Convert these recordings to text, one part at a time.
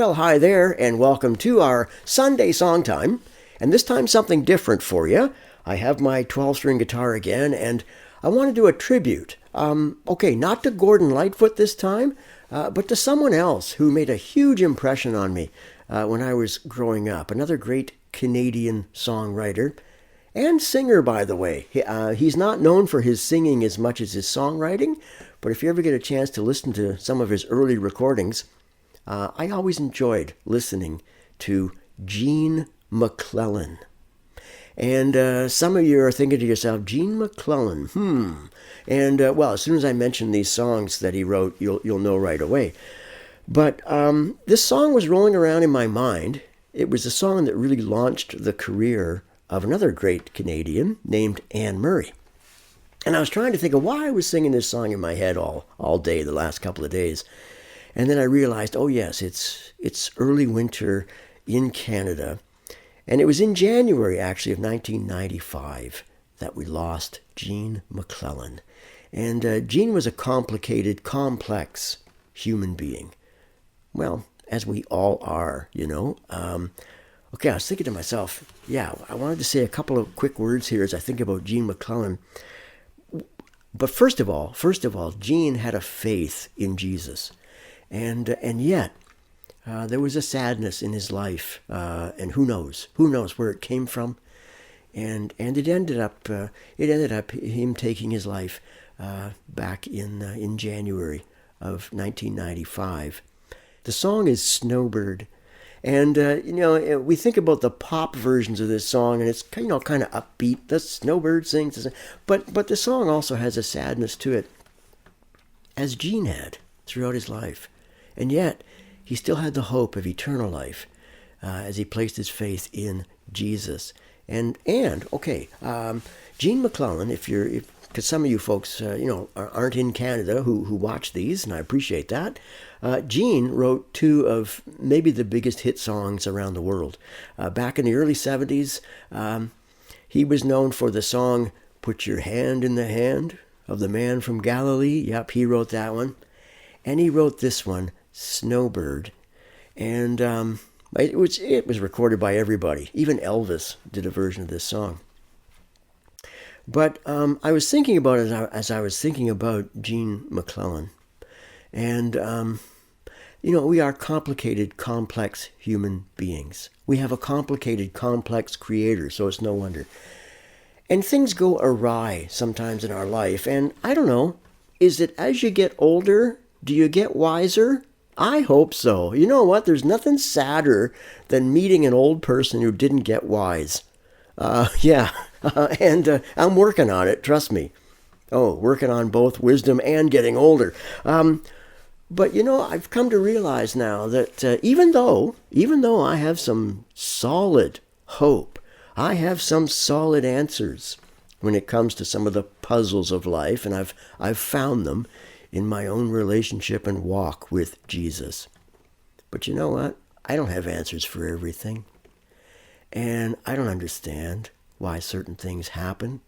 Well, hi there, and welcome to our Sunday Song Time. And this time something different for you. I have my 12-string guitar again, and I want to do a tribute. Not to Gordon Lightfoot this time, but to someone else who made a huge impression on me when I was growing up. Another great Canadian songwriter and singer, by the way. He's not known for his singing as much as his songwriting, but if you ever get a chance to listen to some of his early recordings, I always enjoyed listening to Gene MacLellan. And some of you are thinking to yourself, Gene MacLellan, And, as soon as I mention these songs that he wrote, you'll know right away. But this song was rolling around in my mind. It was a song that really launched the career of another great Canadian named Anne Murray. And I was trying to think of why I was singing this song in my head all day, the last couple of days. And then I realized, oh yes, it's early winter in Canada. And it was in January, actually, of 1995 that we lost Gene MacLellan. And Gene was a complicated, complex human being. Well, as we all are, you know. I was thinking to myself, I wanted to say a couple of quick words here as I think about Gene MacLellan. But first of all, Gene had a faith in Jesus. And yet, there was a sadness in his life, and who knows where it came from, and it ended up him taking his life back in January of 1995. The song is Snowbird, and we think about the pop versions of this song, and it's kind of upbeat. The snowbird sings, but the song also has a sadness to it, as Gene had throughout his life. And yet, he still had the hope of eternal life as he placed his faith in Jesus. And Gene MacLellan, because some of you folks, aren't in Canada who watch these, and I appreciate that. Gene wrote two of maybe the biggest hit songs around the world. Back in the early 70s, he was known for the song, "Put Your Hand in the Hand of the Man from Galilee." Yep, he wrote that one. And he wrote this one, Snowbird, and it was recorded by everybody. Even Elvis did a version of this song. But I was thinking about it as I was thinking about Gene MacLellan, and we are complicated, complex human beings. We have a complicated, complex creator, so it's no wonder. And things go awry sometimes in our life, and I don't know, is it as you get older, do you get wiser? I hope so. You know what? There's nothing sadder than meeting an old person who didn't get wise. And I'm working on it, trust me. Oh, working on both wisdom and getting older. But I've come to realize now that even though I have some solid hope, I have some solid answers when it comes to some of the puzzles of life, and I've found them in my own relationship and walk with Jesus. But you know what? I don't have answers for everything. And I don't understand why certain things happen,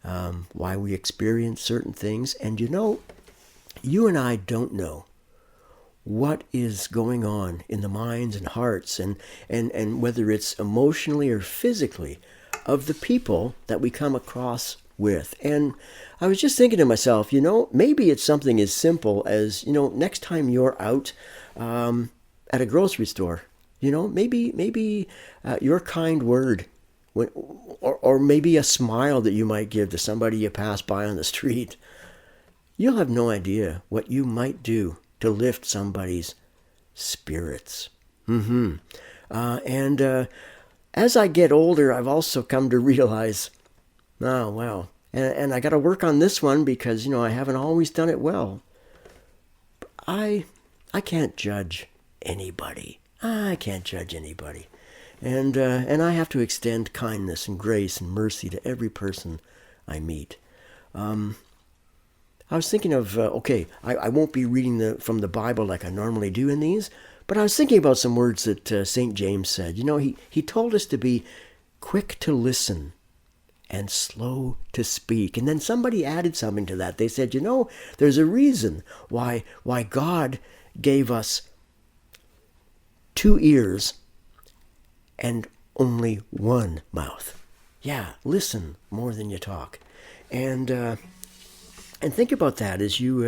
why we experience certain things. And you and I don't know what is going on in the minds and hearts and whether it's emotionally or physically of the people that we come across with. And I was just thinking to myself, maybe it's something as simple as, next time you're out at a grocery store, maybe your kind word, or maybe a smile that you might give to somebody you pass by on the street. You'll have no idea what you might do to lift somebody's spirits. As I get older, I've also come to realize, oh, wow. And I got to work on this one because, I haven't always done it well. I can't judge anybody. I can't judge anybody. And I have to extend kindness and grace and mercy to every person I meet. I was thinking of, I won't be reading from the Bible like I normally do in these, but I was thinking about some words that St. James said. He told us to be quick to listen and slow to speak. And then somebody added something to that. They said, there's a reason why God gave us 2 ears and only 1 mouth. Yeah, listen more than you talk. And think about that as you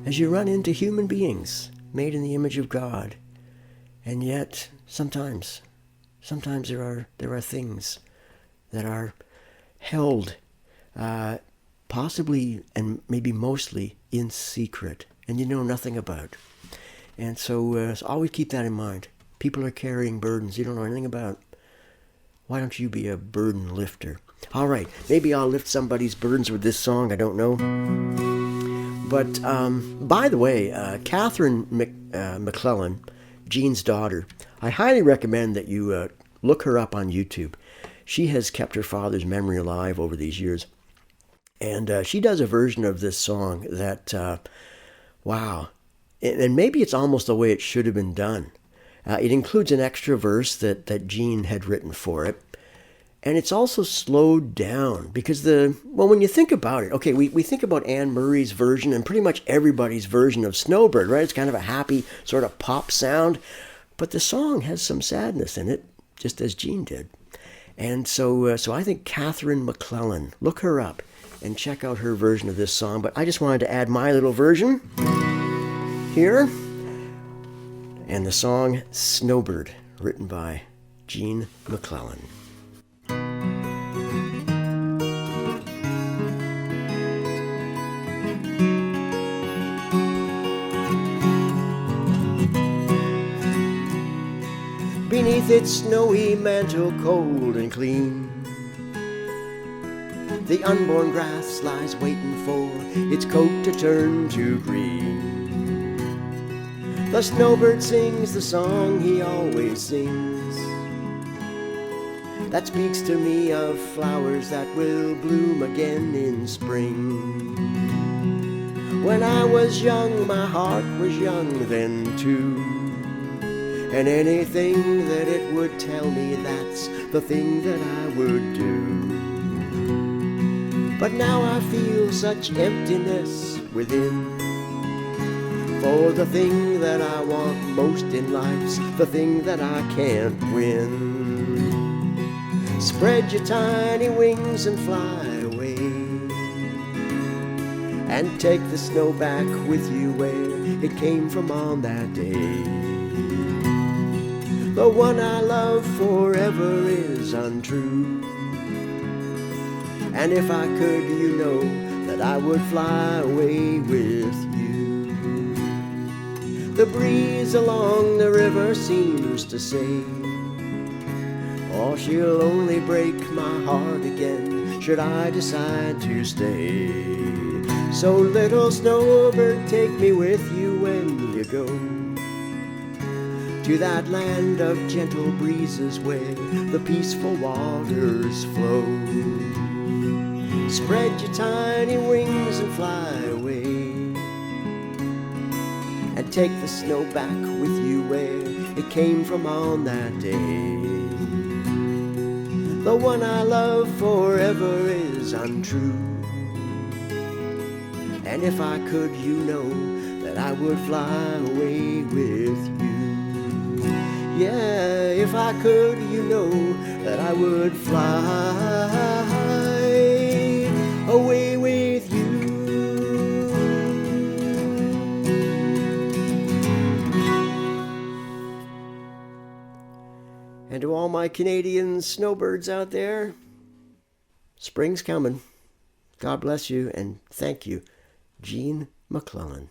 run into human beings made in the image of God. And yet, sometimes there are things that are held, possibly and maybe mostly in secret, and you know nothing about. And so always keep that in mind. People are carrying burdens you don't know anything about. Why don't you be a burden lifter? All right, maybe I'll lift somebody's burdens with this song. I don't know. But by the way, Catherine MacLellan, Jean's daughter, I highly recommend that you look her up on YouTube. She has kept her father's memory alive over these years. And she does a version of this song that, wow. And maybe it's almost the way it should have been done. It includes an extra verse that Jean had written for it. And it's also slowed down because when you think about it, okay, we think about Anne Murray's version and pretty much everybody's version of Snowbird, right? It's kind of a happy sort of pop sound. But the song has some sadness in it, just as Jean did. And so I think Catherine MacLellan, look her up and check out her version of this song. But I just wanted to add my little version here. And the song Snowbird, written by Jean MacLellan. Beneath its snowy mantle, cold and clean, the unborn grass lies waiting for its coat to turn to green. The snowbird sings the song he always sings, that speaks to me of flowers that will bloom again in spring. When I was young, my heart was young then too, and anything that it would tell me, that's the thing that I would do. But now I feel such emptiness within, for the thing that I want most in life's the thing that I can't win. Spread your tiny wings and fly away, and take the snow back with you where it came from on that day. The one I love forever is untrue, and if I could, you know that I would fly away with you. The breeze along the river seems to say, oh, she'll only break my heart again should I decide to stay. So little snowbird, take me with you when you go to that land of gentle breezes where the peaceful waters flow. Spread your tiny wings and fly away, and take the snow back with you where it came from on that day. The one I love forever is untrue, and if I could, you know that I would fly away with you. Yeah, if I could, you know that I would fly away with you. And to all my Canadian snowbirds out there, spring's coming. God bless you, and thank you, Jean MacLellan.